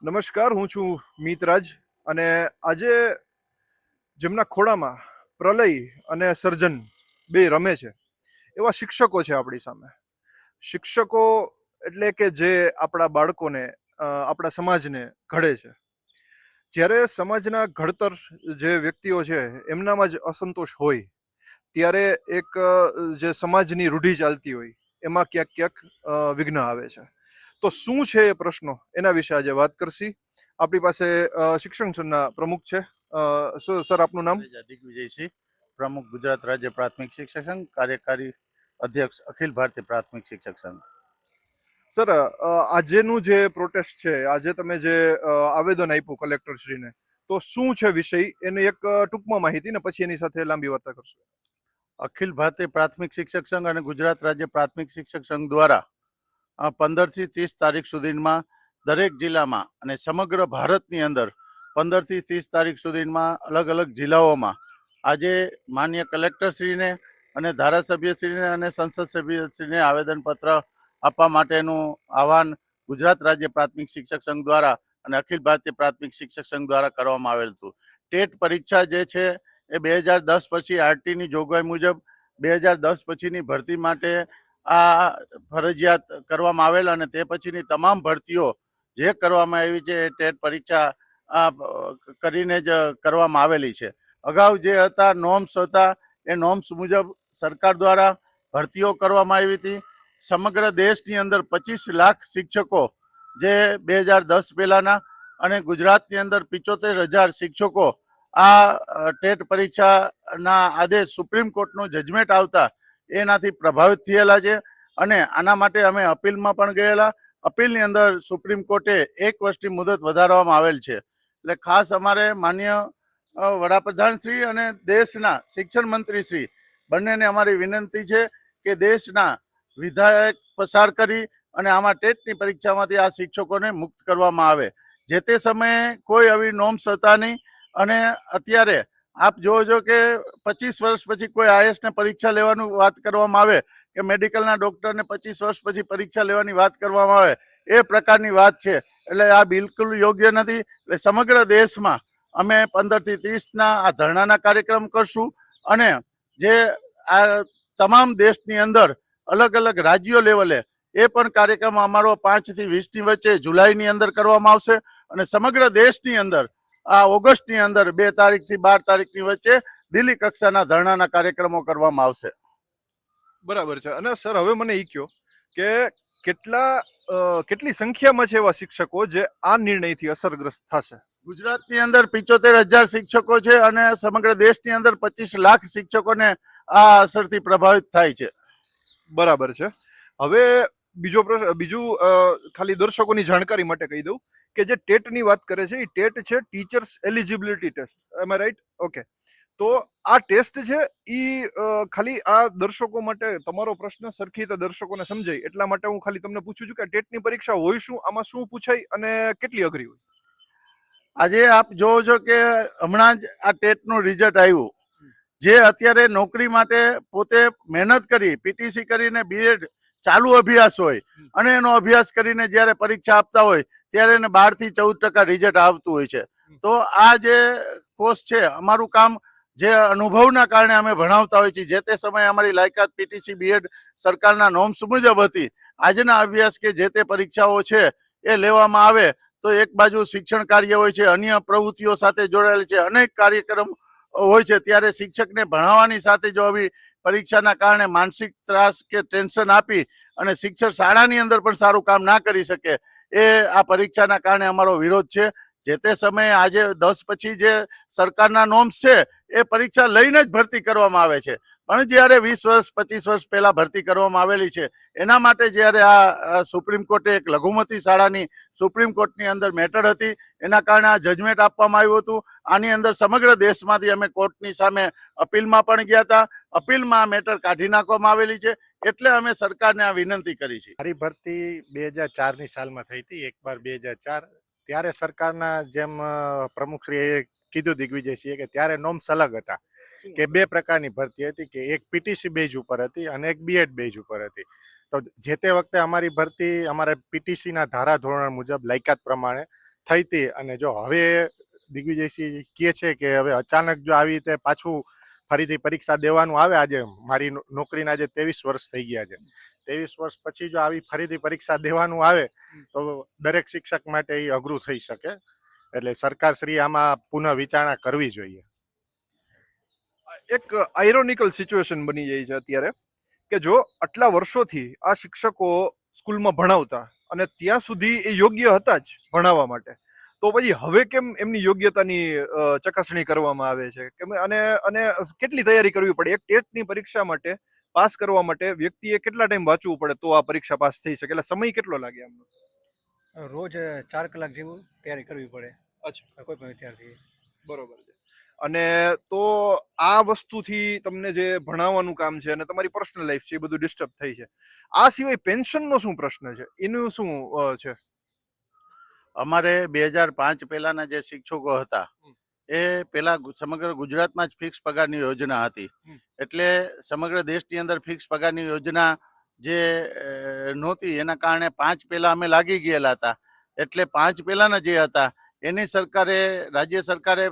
નમસ્કાર, હું છું મિતરાજ અને આજે જેમના ખોળામાં પ્રલય અને સર્જન બે રમે છે એવા શિક્ષકો છે આપણી સામે. શિક્ષકો એટલે કે જે આપણા બાળકોને આપણા સમાજને ઘડે છે. જ્યારે સમાજના ઘડતર જે વ્યક્તિઓ છે એમનામાં જ અસંતોષ હોય ત્યારે એક જે સમાજની રૂઢિ ચાલતી હોય એમાં ક્યાંક ક્યાંક વિઘ્ન આવે છે. તો શું છે એ પ્રશ્નો એના વિશે આજે વાત કરશી. આપણી પાસે શિક્ષણ સંઘના પ્રમુખ છે. સર, આપનું નામ? દિગ્વિજયસિંહ, પ્રમુખ ગુજરાત રાજ્ય પ્રાથમિક શિક્ષક સંઘ, કાર્યકારી અધ્યક્ષ અખિલ ભારતીય પ્રાથમિક શિક્ષક સંઘ. સર, આજેનું જે પ્રોટેસ્ટ છે, આજે તમે જે આવેદન આપ્યું કલેક્ટરશ્રીને, તો શું છે વિષય એની એક ટૂંકમાં માહિતી ને પછી એની સાથે લાંબી વાર્તા કરશું. અખિલ ભારતીય પ્રાથમિક શિક્ષક સંઘ અને ગુજરાત રાજ્ય પ્રાથમિક શિક્ષક સંઘ દ્વારા 15 થી 30 તારીખ સુધીમાં દરેક જિલ્લામાં અને સમગ્ર ભારતની અંદર 15 થી 30 તારીખ સુધીમાં અલગ અલગ જિલ્લાઓમાં આજે માન્ય કલેક્ટરશ્રીને અને ધારાસભ્યશ્રીને અને સંસદ સભ્યશ્રીને આવેદનપત્ર આપવા માટેનું આહવાન ગુજરાત રાજ્ય પ્રાથમિક શિક્ષક સંઘ દ્વારા અને અખિલ ભારતીય પ્રાથમિક શિક્ષક સંઘ દ્વારા કરવામાં આવેલ હતું. ટેટ પરીક્ષા જે છે એ 2010 પછી આરટીની જોગવાઈ મુજબ 2010 પછીની ભરતી માટે આ ફરજિયાત કરવામાં આવેલ અને તે પછીની તમામ ભરતીઓ જે કરવામાં આવી છે એ ટેટ પરીક્ષા કરીને જ કરવામાં આવેલી છે. અગાઉ જે હતા નોર્મ્સ હતા એ નોર્મ્સ મુજબ સરકાર દ્વારા ભરતીઓ કરવામાં આવી હતી. સમગ્ર દેશની અંદર 25 લાખ શિક્ષકો જે 2010 પહેલાના અને ગુજરાતની અંદર 75,000 શિક્ષકો આ ટેટ પરીક્ષાના આદેશ સુપ્રીમ કોર્ટનો જજમેન્ટ આવતા એનાથી પ્રભાવિત થયેલા છે અને આના માટે અમે અપીલમાં પણ ગયેલા. અપીલની અંદર સુપ્રીમ કોર્ટે 1 વર્ષની મુદત વધારવામાં આવેલ છે. એટલે ખાસ અમારે માન્ય વડાપ્રધાન શ્રી અને દેશના શિક્ષણ મંત્રી શ્રી બંનેને અમારી વિનંતી છે કે દેશના વિધાયક પસાર કરી અને આમાં ટેટની પરીક્ષામાંથી આ શિક્ષકોને મુક્ત કરવામાં આવે. જે તે સમયે કોઈ આવી નોર્મ્સ હતા નહીં અને અત્યારે આપ જોવો કે 25 વર્ષ પછી કોઈ આઈએસને પરીક્ષા લેવાનું વાત કરવામાં આવે કે મેડિકલના ડોક્ટરને 25 વર્ષ પછી પરીક્ષા લેવાની વાત કરવામાં આવે એ પ્રકારની વાત છે. એટલે આ બિલકુલ યોગ્ય નથી. એટલે સમગ્ર દેશમાં અમે 15 થી 30ના આ ધરણાના કાર્યક્રમ કરશું અને જે આ તમામ દેશની અંદર અલગ અલગ રાજ્યો લેવલે એ પણ કાર્યક્રમ અમારો 5 થી 20ની વચ્ચે જુલાઈની અંદર કરવામાં આવશે અને સમગ્ર દેશની અંદર આ ઓગસ્ટની અંદર 2 તારીખથી 12 તારીખની વચ્ચે દિલ્હી કક્ષાના ધરણાના કાર્યક્રમો કરવામાં આવશે. બરાબર છે. અને સર, હવે મને એ કહો કે કેટલી સંખ્યામાં છે એવા શિક્ષકો જે આ નિર્ણયથી અસરગ્રસ્ત થશે? ગુજરાતની અંદર 75,000 શિક્ષકો છે અને સમગ્ર દેશની અંદર 25 લાખ શિક્ષકોને આ અસરથી પ્રભાવિત થાય છે. બરાબર છે. હવે બીજું ખાલી દર્શકોની જાણકારી માટે કહી દઉં કે જે ટેટની વાત કરે છે એ ટેટ છે teachers eligibility test. Am I right? Okay. તો આ ટેસ્ટ છે એ ખાલી આ દર્શકો માટે, તમારો પ્રશ્ન સરખી રીતે દર્શકોને સમજાય એટલા માટે હું ખાલી તમને પૂછું છું કે ટેટની પરીક્ષા હોય શું, આમાં શું પૂછાય અને કેટલી અઘરી હોય? આજે આપ જોવો છો કે હમણાં જ આ ટેટનું રિઝલ્ટ આવ્યું. જે અત્યારે નોકરી માટે પોતે મહેનત કરી પીટીસી કરીને બીએડ ચાલુ અભ્યાસ હોય અને એનો અભ્યાસ કરીને જ્યારે પરીક્ષા આપતા હોય ત્યારે એને 12 થી 14% રિઝલ્ટ આવતું હોય છે. તો આ જે કોર્સ છે, અમારું કામ જે અનુભવના કારણે અમે ભણાવતા હોઈએ છીએ. જે તે સમયે અમારી લાયકાત પીટીસી બીએડ સરકારના નોર્મ્સ મુજબ હતી. આજના અભ્યાસ કે જે તે પરીક્ષાઓ છે એ લેવામાં આવે તો એક બાજુ શિક્ષણ કાર્ય હોય છે, અન્ય પ્રવૃત્તિઓ સાથે જોડાયેલ છે, અનેક કાર્યક્રમ હોય છે. ત્યારે શિક્ષકને ભણાવવાની સાથે જો આવી પરીક્ષાના કારણે માનસિક ત્રાસ કે ટેન્શન આપી અને શિક્ષક શાળાની અંદર પણ સારું કામ ના કરી શકે એ આ પરીક્ષાના કારણે અમારો વિરોધ છે. જે તે સમયે આજે 10 પછી જે સરકારના નોર્મ્સ છે એ પરીક્ષા લઈને જ ભરતી કરવામાં આવે છે. પણ જ્યારે 20 વર્ષ 25 વર્ષ પહેલા ભરતી કરવામાં આવેલી છે એના માટે જ્યારે આ સુપ્રીમ કોર્ટે એક લઘુમતી શાળાની સુપ્રીમ કોર્ટની અંદર મેટર હતી એના કારણે આ જજમેન્ટ આપવામાં આવ્યું હતું. આની અંદર સમગ્ર દેશમાંથી અમે કોર્ટની સામે અપીલમાં પણ ગયા હતા. અપીલમાં આ મેટર કાઢી નાખવામાં આવેલી છે. એટલે અમે સરકારને આ વિનંતી કરી છે. મારી ભરતી 2004ની સાલમાં થઈ હતી, 1/12/2004. ત્યારે સરકારના જેમ પ્રમુખશ્રીએ કીધું દિગ્વિજયસિંહે કે ત્યારે નોર્મ્સ અલગ હતા કે 2 પ્રકારની ભરતી હતી, કે એક પીટીસી બેઝ ઉપર હતી અને એક બીએડ બેઝ ઉપર હતી. તો જે તે વખતે અમારી ભરતી અમારે પીટીસીના ધારા ધોરણ મુજબ લાયકાત પ્રમાણે થઈ હતી, અને જો હવે દિગ્વિજયસિંહ કહે છે કે હવે અચાનક જો આવી રીતે પાછું ફરીથી પરીક્ષા દેવાનું આવે, આજે મારી નોકરીના આજે 23 વર્ષ થઈ ગયા છે, 23 વર્ષ પછી જો આવી ફરીથી પરીક્ષા દેવાનું આવે તો દરેક શિક્ષક માટે એ અઘરું થઈ શકે. એટલે સરકારશ્રી આમાં પુનઃ વિચારણા કરવી જોઈએ. એક આયરોનિકલ સિચ્યુએશન બની જાય છે અત્યારે કે જો આટલા વર્ષોથી આ શિક્ષકો સ્કૂલમાં ભણાવતા અને ત્યાં સુધી એ યોગ્ય હતા જ ભણાવવા માટે, તો પછી હવે કેમ એમની યોગ્યતાની ચકાસણી કરવામાં આવે છે કે અને કેટલી તૈયારી કરવી પડે? એક ટેટની પરીક્ષા માટે પાસ કરવા માટે વ્યક્તિએ કેટલા ટાઈમ વાંચવું પડે તો આ પરીક્ષા પાસ થઈ શકે? એટલે સમય કેટલો લાગે આમનો? રોજ 4 કલાક જેવું તૈયારી કરવી પડે. અચ્છા, કોઈ પણ વિદ્યાર્થી. બરોબર છે. અને તો આ વસ્તુથી તમને જે ભણાવવાનું કામ છે અને તમારી પર્સનલ લાઈફ છે એ બધું ડિસ્ટર્બ થઈ છે. આ સિવાય પેન્શનનો શું પ્રશ્ન છે, એનું શું છે? અમારે 2005 પહેલાના જે શિક્ષકો હતા એ પેલા સમગ્ર ગુજરાતમાં જ ફિક્સ પગારની યોજના હતી. એટલે સમગ્ર દેશની અંદર ફિક્સ પગારની યોજના જે નહોતી, એના કારણે 5 પહેલા અમે લાગી ગયેલા હતા. એટલે 5 પહેલાના જે હતા એની સરકારે, રાજ્ય સરકારે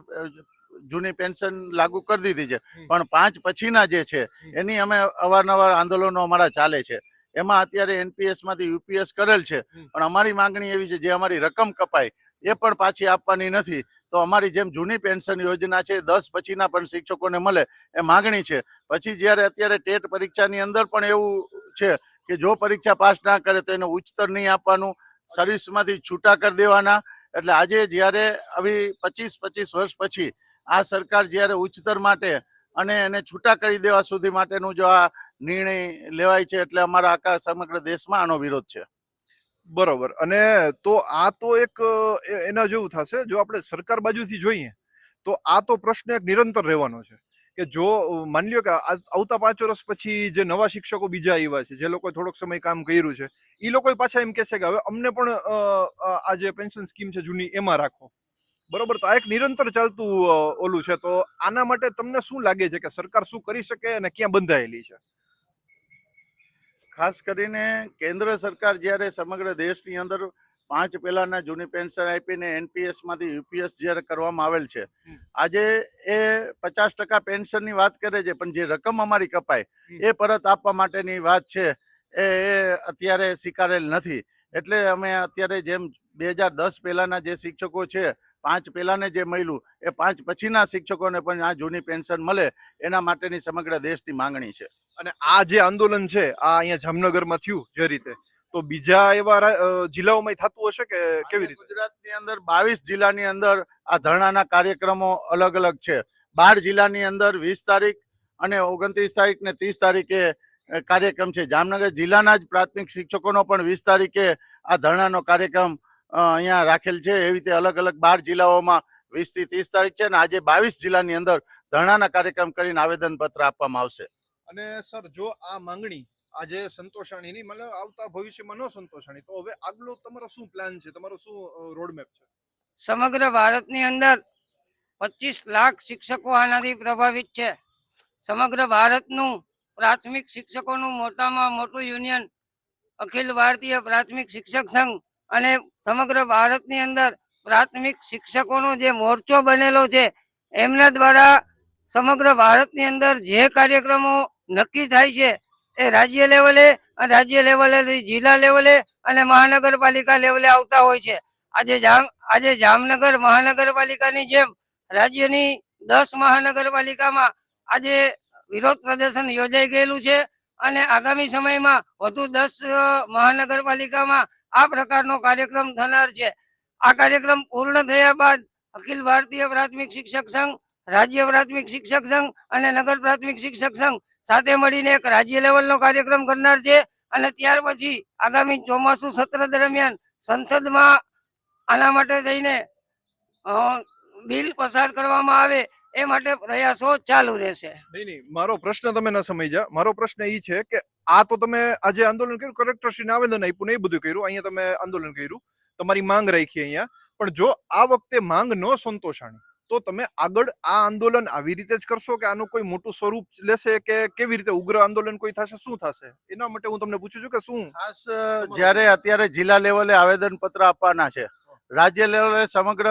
જૂની પેન્શન લાગુ કરી દીધી છે, પણ 5 પછીના જે છે એની અમે અવારનવાર આંદોલનો અમારા ચાલે છે. એમાં અત્યારે NPS માંથી UPS કરેલ છે, પણ અમારી માંગણી એવી છે જે અમારી રકમ કપાય એ પણ પાછી આપવાની નથી. તો અમારી જેમ જૂની પેન્શન યોજના છે 10 પછીના પણ શિક્ષકોને મળે એ માંગણી છે. પછી જ્યારે અત્યારે ટેટ પરીક્ષાની અંદર પણ એવું છે કે જો પરીક્ષા પાસ ના કરે તો એને ઉચ્ચતર નહીં આપવાનું, સર્વિસમાંથી છૂટા કરી દેવાના. એટલે આજે જ્યારે આવી 25 વર્ષ પછી આ સરકાર જ્યારે ઉચ્ચતર માટે અને એને છૂટા કરી દેવા સુધી માટેનું જો આ નિર્ણય લેવાય છે, એટલે અમારા આખા સમગ્ર દેશમાં આનો વિરોધ છે. બરોબર. અને તો આ તો એક એના જેવું થશે, જો આપણે સરકાર બાજુથી જોઈએ તો આ તો પ્રશ્ન એક નિરંતર રહેવાનો છે કે જો માની લ્યો કે આવતા 5 વર્ષ પછી જે નવા શિક્ષકો બીજા આવ્યા છે, જે લોકોએ થોડોક સમય કામ કર્યું છે, એ લોકો પાછા એમ કહેશે કે હવે અમને પણ આ જે પેન્શન સ્કીમ છે જૂની એમાં રાખો. બરોબર. તો આ એક નિરંતર ચાલતું ઓલું છે. તો આના માટે તમને શું લાગે છે કે સરકાર શું કરી શકે અને ક્યાં બંધાયેલી છે? ખાસ કરીને કેન્દ્ર સરકાર જ્યારે સમગ્ર દેશની અંદર 5 પહેલાના જૂની પેન્શન આપીને NPS માંથી UPS જ્યારે કરવામાં આવેલ છે, આજે એ 50% પેન્શનની વાત કરે છે, પણ જે રકમ અમારી કપાય એ પરત આપવા માટેની વાત છે એ અત્યારે સ્વીકારેલ નથી. એટલે અમે અત્યારે જેમ 2010 પહેલાના જે શિક્ષકો છે, 5 પહેલાને જે મળ્યું એ 5 પછીના શિક્ષકોને પણ આ જૂની પેન્શન મળે એના માટેની સમગ્ર દેશની માંગણી છે. અને આ જે આંદોલન છે આ અહીંયા જામનગરમાં થયું જે રીતે, તો બીજા એવા જિલ્લાઓમાં થતું હશે કે કેવી રીતે? ગુજરાતની અંદર 22 જિલ્લાની અંદર આ ધરણાના કાર્યક્રમો અલગ અલગ છે. 12 જિલ્લાની અંદર 20 તારીખ અને 29 તારીખ ને 30 તારીખે કાર્યક્રમ છે. જામનગર જિલ્લાના જ પ્રાથમિક શિક્ષકોનો પણ 20 તારીખે આ ધરણાનો કાર્યક્રમ અહીંયા રાખેલ છે. એવી રીતે અલગ અલગ 12 જિલ્લાઓમાં 20 થી 30 તારીખ છે, અને આજે 22 જિલ્લાની અંદર ધરણાના કાર્યક્રમ કરીને આવેદનપત્ર આપવામાં આવશે. અને સર, જો આ માંગણી આજે સંતોષાણી નહીં, મતલબ આવતા ભવિષ્યમાં ન સંતોષાણી, તો હવે આગલો તમારો શું પ્લાન છે, તમારો શું રોડમેપ છે? સમગ્ર ભારતની અંદર 25 લાખ શિક્ષકો આનાથી પ્રભાવિત છે. સમગ્ર ભારતનું પ્રાથમિક શિક્ષકોનું મોટામાં મોટું યુનિયન અખિલ ભારતીય પ્રાથમિક શિક્ષક સંઘ અને સમગ્ર ભારતની અંદર પ્રાથમિક શિક્ષકોનો જે મોરચો બનેલો છે, એમના દ્વારા સમગ્ર ભારતની અંદર જે કાર્યક્રમો નક્કી થાય છે એ રાજ્ય લેવલે, જિલ્લા લેવલે અને મહાનગરપાલિકા લેવલે આવતા હોય છે. આજે જામનગર મહાનગરપાલિકાની જેમ રાજ્યની 10 મહાનગરપાલિકામાં આજે વિરોધ પ્રદર્શન યોજાઈ ગયેલું છે, અને આગામી સમયમાં વધુ 10 મહાનગરપાલિકામાં આ પ્રકારનો કાર્યક્રમ થનાર છે. આ કાર્યક્રમ પૂર્ણ થયા બાદ અખિલ ભારતીય પ્રાથમિક શિક્ષક સંઘ, રાજ્ય પ્રાથમિક શિક્ષક સંઘ અને નગર પ્રાથમિક શિક્ષક સંઘ સાથે મળીને એક રાજ્ય લેવલનો કાર્યક્રમ કરનાર છે. અને ત્યાર પછી આગામી ચોમાસુ સત્ર દરમિયાન સંસદમાં આના માટે થઈને બિલ પસાર કરવામાં આવે એ માટે પ્રયાસો ચાલુ રહેશે. નહીં, મારો પ્રશ્ન તમે ન સમજ્યા. મારો પ્રશ્ન એ છે કે આ તો તમે આજે આંદોલન કર્યું, કલેક્ટરશ્રીને આવેદન આપ્યું ને એ બધું કર્યું, અહીંયા તમે આંદોલન કર્યું, તમારી માંગ રાખી અહીંયા, પણ જો આ વખતે માંગ ન સંતોષાણી તો તમે આગળ આ આંદોલન આવી રીતે જ કરશો કે આનું કોઈ મોટું સ્વરૂપ લેશે કે કેવી રીતે ઉગ્ર આંદોલન કોઈ થશે, શું થશે? એના માટે હું તમને પૂછું છું કે શું ખાસ જ્યારે અત્યારે જિલ્લા લેવલે આવેદન પત્ર આપવાના છે, રાજ્ય લેવલે સમગ્ર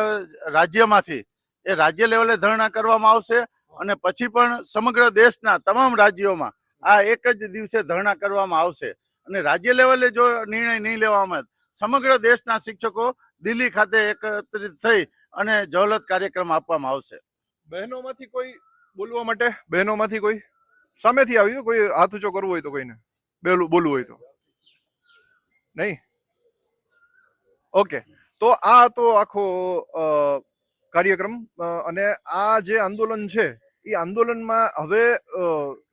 રાજ્યમાંથી એ રાજ્ય લેવલે ધરણા કરવામાં આવશે અને પછી પણ સમગ્ર દેશના તમામ રાજ્યોમાં આ એક જ દિવસે ધરણા કરવામાં આવશે અને રાજ્ય લેવલે જો નિર્ણય નહીં લેવામાં આવે, સમગ્ર દેશના શિક્ષકો દિલ્હી ખાતે એકત્રિત થઈ અને જવલત કાર્યક્રમ આપવામાં આવશે. બહેનોમાંથી કોઈ બોલવા માટે? બહેનોમાંથી કોઈ સામેથી આવ્યું? કોઈ હાથ ઊંચો કરવો હોય તો કોઈને બોલવું હોય તો? નહીં? ઓકે, તો આ તો આખો કાર્યક્રમ અને આ જે આંદોલન છે એ આંદોલનમાં હવે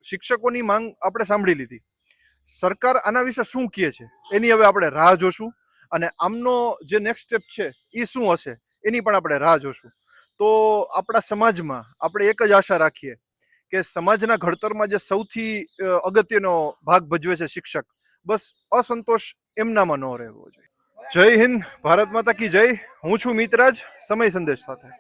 શિક્ષકોની માંગ આપણે સાંભળી લીધી. સરકાર આના વિશે શું કહે છે એની હવે આપણે રાહ જોશું અને આમનો જે નેક્સ્ટ સ્ટેપ છે એ શું હશે એની પણ આપણે રાહ જોશું. તો આપણા સમાજમાં આપણે એક જ આશા રાખીએ કે સમાજના ઘડતરમાં જે સૌથી અગત્યનો ભાગ ભજવે છે શિક્ષક, બસ અસંતોષ એમનામાં ન રહેવો જોઈએ. જય હિન્દ, ભારત માતા કી જય. હું છું મિતરાજ, સમય સંદેશ સાથે.